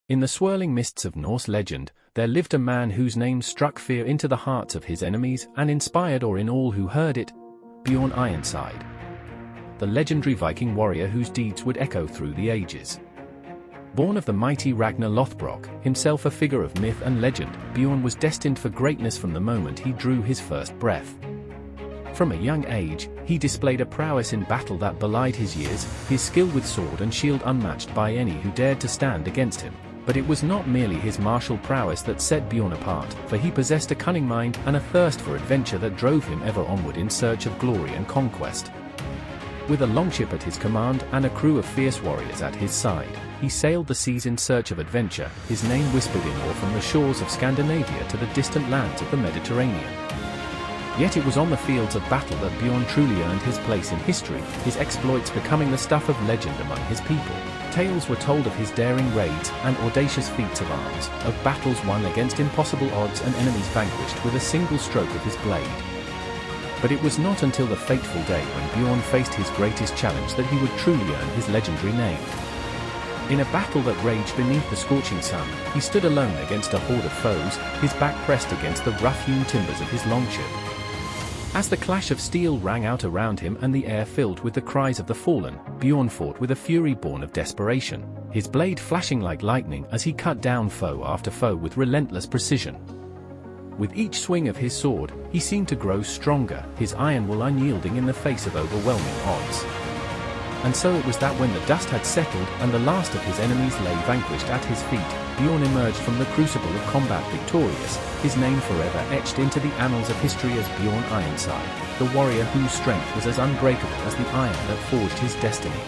In the swirling mists of Norse legend, there lived a man whose name struck fear into the hearts of his enemies and inspired awe in all who heard it: Bjorn Ironside. The legendary Viking warrior whose deeds would echo through the ages. Born of the mighty Ragnar Lothbrok, himself a figure of myth and legend, Bjorn was destined for greatness from the moment he drew his first breath. From a young age, he displayed a prowess in battle that belied his years, his skill with sword and shield unmatched by any who dared to stand against him. But it was not merely his martial prowess that set Bjorn apart, for he possessed a cunning mind and a thirst for adventure that drove him ever onward in search of glory and conquest. With a longship at his command and a crew of fierce warriors at his side, he sailed the seas in search of adventure, his name whispered in awe from the shores of Scandinavia to the distant lands of the Mediterranean. Yet it was on the fields of battle that Bjorn truly earned his place in history, his exploits becoming the stuff of legend among his people. Tales were told of his daring raids and audacious feats of arms, of battles won against impossible odds and enemies vanquished with a single stroke of his blade. But it was not until the fateful day when Bjorn faced his greatest challenge that he would truly earn his legendary name. In a battle that raged beneath the scorching sun, he stood alone against a horde of foes, his back pressed against the rough-hewn timbers of his longship. As the clash of steel rang out around him and the air filled with the cries of the fallen, Bjorn fought with a fury born of desperation, his blade flashing like lightning as he cut down foe after foe with relentless precision. With each swing of his sword, he seemed to grow stronger, his iron will unyielding in the face of overwhelming odds. And so it was that when the dust had settled and the last of his enemies lay vanquished at his feet, Bjorn emerged from the crucible of combat victorious, his name forever etched into the annals of history as Bjorn Ironside, the warrior whose strength was as unbreakable as the iron that forged his destiny.